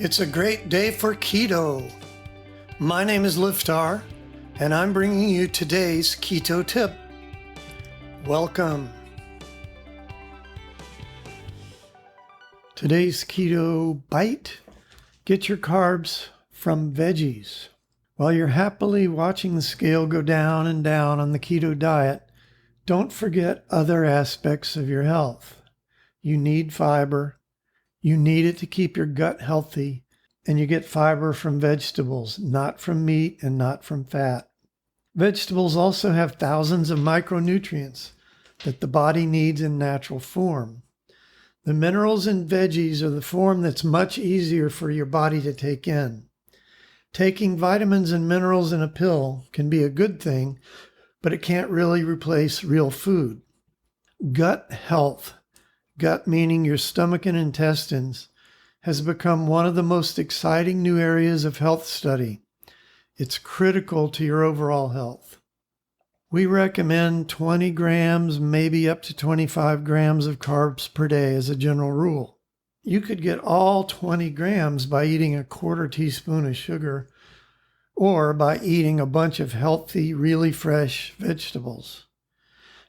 It's a great day for keto. My name is Liftar, and I'm bringing you today's keto tip. Welcome. Today's keto bite: get your carbs from veggies. While you're happily watching the scale go down and down on the keto diet, don't forget other aspects of your health. You need fiber. You need it to keep your gut healthy, and you get fiber from vegetables, not from meat and not from fat. Vegetables also have thousands of micronutrients that the body needs in natural form. The minerals in veggies are the form that's much easier for your body to take in. Taking vitamins and minerals in a pill can be a good thing, but it can't really replace real food. Gut health, gut meaning your stomach and intestines, has become one of the most exciting new areas of health study. It's critical to your overall health. We recommend 20 grams, maybe up to 25 grams of carbs per day as a general rule. You could get all 20 grams by eating a quarter teaspoon of sugar or by eating a bunch of healthy, really fresh vegetables.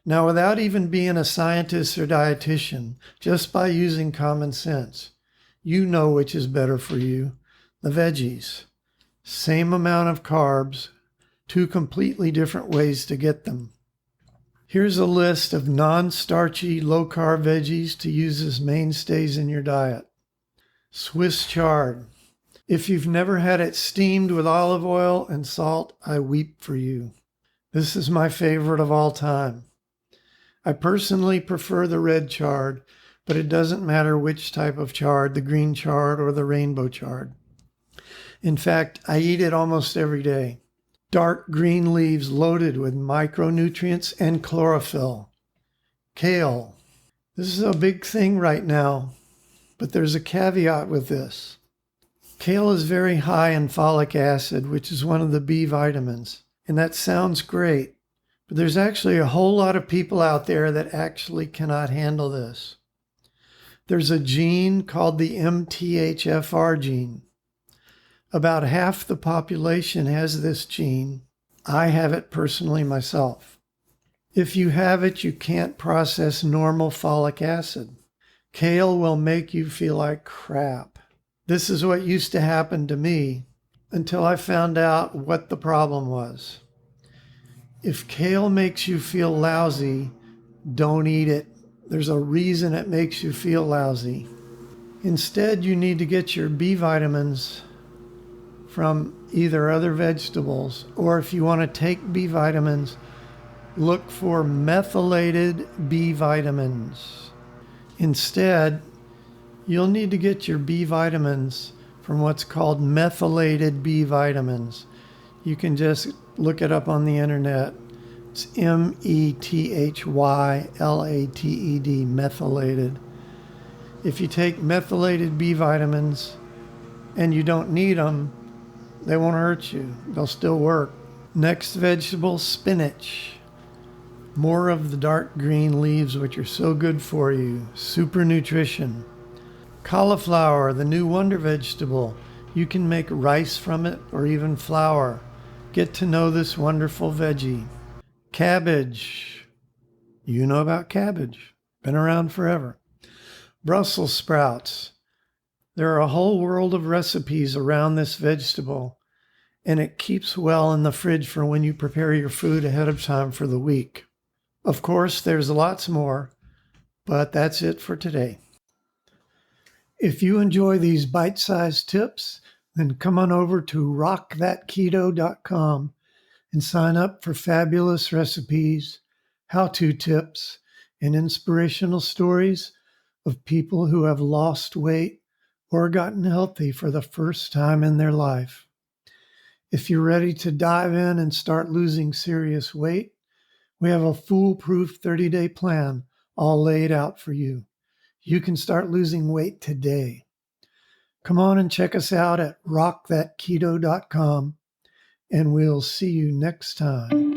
Now, without even being a scientist or dietitian, just by using common sense, you know which is better for you: the veggies. Same amount of carbs, two completely different ways to get them. Here's a list of non-starchy, low-carb veggies to use as mainstays in your diet. Swiss chard. If you've never had it steamed with olive oil and salt, I weep for you. This is my favorite of all time. I personally prefer the red chard, but it doesn't matter which type of chard, the green chard or the rainbow chard. In fact, I eat it almost every day. Dark green leaves loaded with micronutrients and chlorophyll. Kale. This is a big thing right now, but there's a caveat with this. Kale is very high in folic acid, which is one of the B vitamins, and that sounds great. But there's actually a whole lot of people out there that actually cannot handle this. There's a gene called the MTHFR gene. About half the population has this gene. I have it personally myself. If you have it, you can't process normal folic acid. Kale will make you feel like crap. This is what used to happen to me until I found out what the problem was. If kale makes you feel lousy, don't eat it. There's a reason it makes you feel lousy. Instead, you need to get your B vitamins from either other vegetables, or if you want to take B vitamins, look for methylated B vitamins. Instead, you'll need to get your B vitamins from what's called methylated B vitamins. You can just look it up on the internet. It's methylated, methylated. If you take methylated B vitamins and you don't need them, they won't hurt you. They'll still work. Next vegetable, spinach. More of the dark green leaves, which are so good for you. Super nutrition. Cauliflower, the new wonder vegetable. You can make rice from it or even flour. Get to know this wonderful veggie. Cabbage. You know about cabbage. Been around forever. Brussels sprouts. There are a whole world of recipes around this vegetable, and it keeps well in the fridge for when you prepare your food ahead of time for the week. Of course, there's lots more, but that's it for today. If you enjoy these bite-sized tips, then come on over to rockthatketo.com and sign up for fabulous recipes, how-to tips, and inspirational stories of people who have lost weight or gotten healthy for the first time in their life. If you're ready to dive in and start losing serious weight, we have a foolproof 30-day plan all laid out for you. You can start losing weight today. Come on and check us out at rockthatketo.com, and we'll see you next time.